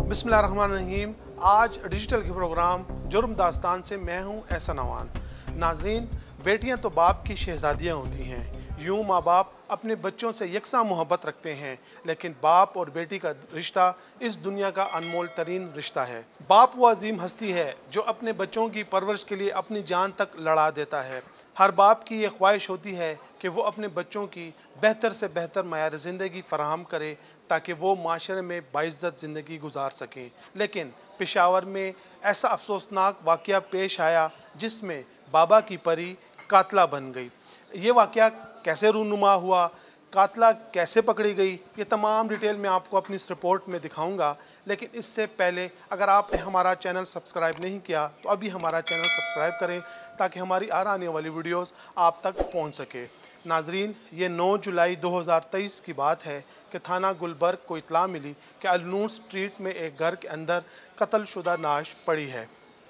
बिस्मिल्लाहिर्रहमानिर्रहीम। आज डिजिटल के प्रोग्राम जुर्म दास्तान से मैं हूं एहसन अवान। नाजरीन, बेटियां तो बाप की शहजादियां होती हैं। यूं माँ बाप अपने बच्चों से यकसा मोहब्बत रखते हैं, लेकिन बाप और बेटी का रिश्ता इस दुनिया का अनमोल तरीन रिश्ता है। बाप वो अजीम हस्ती है जो अपने बच्चों की परवरिश के लिए अपनी जान तक लड़ा देता है। हर बाप की ये ख्वाहिश होती है कि वो अपने बच्चों की बेहतर से बेहतर मयार ज़िंदगी फ़राहम करे ताकि वो माशरे में बाइज़्ज़त ज़िंदगी गुजार सकें। लेकिन पेशावर में ऐसा अफसोसनाक वाक़या पेश आया जिसमें बाबा की परी कातला बन गई। ये वाक़या कैसे रूनुमा हुआ, कातला कैसे पकड़ी गई, ये तमाम डिटेल मैं आपको अपनी इस रिपोर्ट में दिखाऊंगा। लेकिन इससे पहले अगर आपने हमारा चैनल सब्सक्राइब नहीं किया तो अभी हमारा चैनल सब्सक्राइब करें ताकि हमारी आने वाली वीडियोस आप तक पहुंच सके। नाजरीन, ये 9 जुलाई 2023 की बात है कि थाना गुलबर्ग को इतला मिली कि अलनूर स्ट्रीट में एक घर के अंदर कत्लशुदा नाश पड़ी है।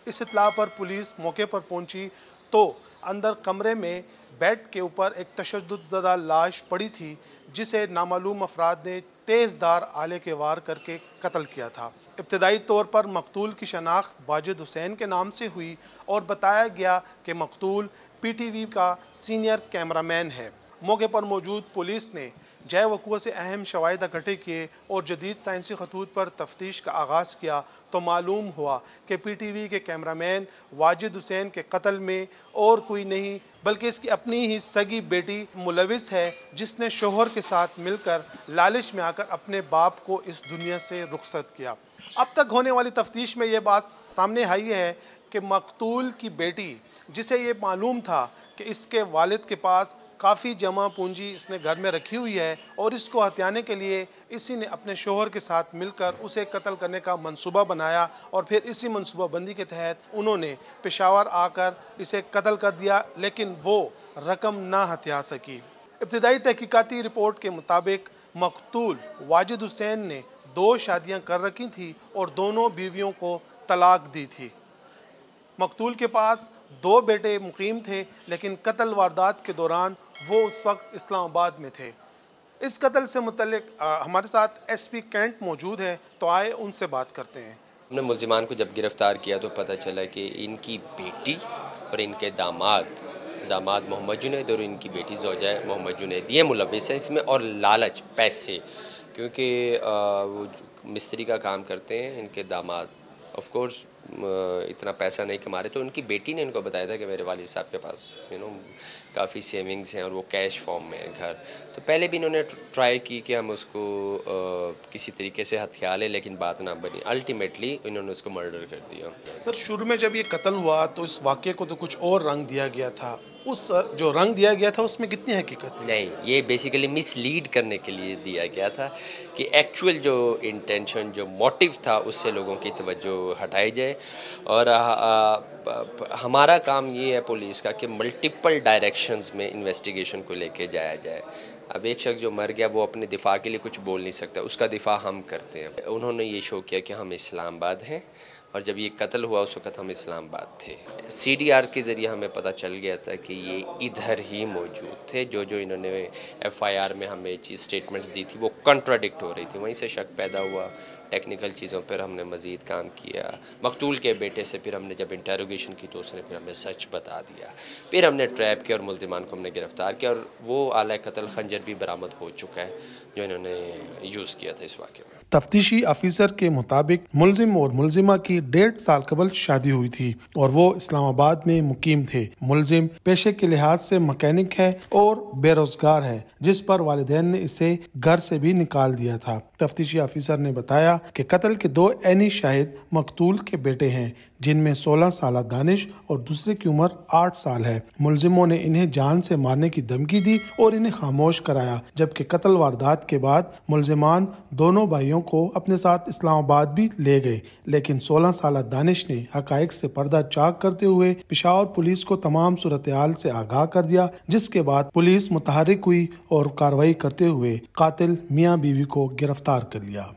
इस इतला पर पुलिस मौके पर पहुंची तो अंदर कमरे में बेड के ऊपर एक तशद्दुद-ज़दा लाश पड़ी थी जिसे नामालूम अफराद ने तेज़धार आले के वार करके कत्ल किया था। इब्तदाई तौर पर मकतूल की शनाख्त वाजिद हुसैन के नाम से हुई और बताया गया कि मकतूल PTV का सीनियर कैमरामैन है। मौके पर मौजूद पुलिस ने जय वक़ुआ से अहम शवाहिद इकट्ठे किए और जदीद साइंसी खतूत पर तफ्तीश का आगाज़ किया तो मालूम हुआ कि PTV के कैमरामैन वाजिद हुसैन के कत्ल में और कोई नहीं बल्कि इसकी अपनी ही सगी बेटी मुलविस है, जिसने शोहर के साथ मिलकर लालच में आकर अपने बाप को इस दुनिया से रुखसत किया। अब तक होने वाली तफ्तीश में ये बात सामने आई है कि मकतूल की बेटी, जिसे ये मालूम था कि इसके वालिद के पास काफ़ी जमा पूंजी इसने घर में रखी हुई है और इसको हथियाने के लिए इसी ने अपने शोहर के साथ मिलकर उसे कत्ल करने का मंसूबा बनाया और फिर इसी मंसूबा बंदी के तहत उन्होंने पेशावर आकर इसे कत्ल कर दिया, लेकिन वो रकम ना हथिया सकी। इब्तिदाई तहकीकाती रिपोर्ट के मुताबिक मकतूल वाजिद हुसैन ने 2 शादियां कर रखी थी और दोनों बीवियों को तलाक दी थी। मकतूल के पास 2 बेटे मुकीम थे, लेकिन कत्ल वारदात के दौरान वो उस वक्त इस्लामाबाद में थे। इस कत्ल से मुतल्लिक हमारे साथ SP कैंट मौजूद है, तो आए उनसे बात करते हैं। हमने मुल्ज़िमान को जब गिरफ़्तार किया तो पता चला कि इनकी बेटी और इनके दामाद मोहम्मद जुनैद और इनकी बेटी ज़ौजा मोहम्मद जुनैद ये मुलविस है इसमें, और लालच पैसे, क्योंकि वो मिस्त्री का काम करते हैं इनके दामाद, ऑफ कोर्स इतना पैसा नहीं कमा रहे। तो उनकी बेटी ने इनको बताया था कि मेरे वालिद साहब के पास काफ़ी सेविंग्स हैं और वो कैश फॉर्म में है घर। तो पहले भी इन्होंने ट्राई की कि हम उसको किसी तरीके से हथिया लें, लेकिन बात ना बनी। अल्टीमेटली इन्होंने उसको मर्डर कर दिया। सर, शुरू में जब ये कत्ल हुआ तो इस वाक़े को तो कुछ और रंग दिया गया था, उस जो रंग दिया गया था उसमें कितनी हकीकत थी? नहीं, ये बेसिकली मिसलीड करने के लिए दिया गया था कि एक्चुअल जो इंटेंशन, जो मोटिव था, उससे लोगों की तवज्जो हटाई जाए। और हमारा काम ये है पुलिस का कि मल्टीपल डायरेक्शंस में इन्वेस्टिगेशन को लेके जाया जाए। अब एक शख्स जो मर गया वो अपने दिफा के लिए कुछ बोल नहीं सकता, उसका दिफा हम करते हैं। उन्होंने ये शो किया कि हम इस्लामाबाद हैं, और जब ये कत्ल हुआ उस वक़्त हम इस्लामाबाद थे। CDR के ज़रिए हमें पता चल गया था कि ये इधर ही मौजूद थे। जो इन्होंने FIR में हमें चीज़ स्टेटमेंट्स दी थी वो कंट्राडिक्ट हो रही थी। वहीं से शक पैदा हुआ। टेक्निकल चीज़ों पर हमने मज़ीद काम किया। मकतूल के बेटे से फिर हमने जब इंटरोगेशन की तो उसने फिर हमें सच बता दिया। फिर हमने ट्रैप किया और मुल्ज़िमान को हमने गिरफ़्तार किया, और वो आला कत्ल खंजर भी बरामद हो चुका है जो इन्होंने यूज़ किया था इस वाक़े में। तफ्तीशी अफसर के मुताबिक मुलजिम और मुलजिमा की 1.5 साल कबल शादी हुई थी और वो इस्लामाबाद में मुकीम थे। मुलजिम पेशे के लिहाज से मैकेनिक है और बेरोजगार है, जिस पर वालिदैन ने इसे घर से भी निकाल दिया था। तफ्तीशी अफसर ने बताया कि कत्ल के 2 ऐनी शाहिद मकतूल के बेटे हैं, जिनमें 16 साल दानिश और दूसरे की उम्र 8 साल है। मुलजिमों ने इन्हें जान से मारने की धमकी दी और इन्हें खामोश कराया, जबकि कत्ल वारदात के बाद मुलजिमान दोनों भाइयों को अपने साथ इस्लामाबाद भी ले गए। लेकिन 16 साल दानिश ने हकाइक से पर्दा चाक करते हुए पेशावर पुलिस को तमाम सूरत-ए-हाल से आगाह कर दिया, जिसके बाद पुलिस मुतहर्रिक हुई और कार्रवाई करते हुए कातिल मियां बीवी को गिरफ्तार कर लिया।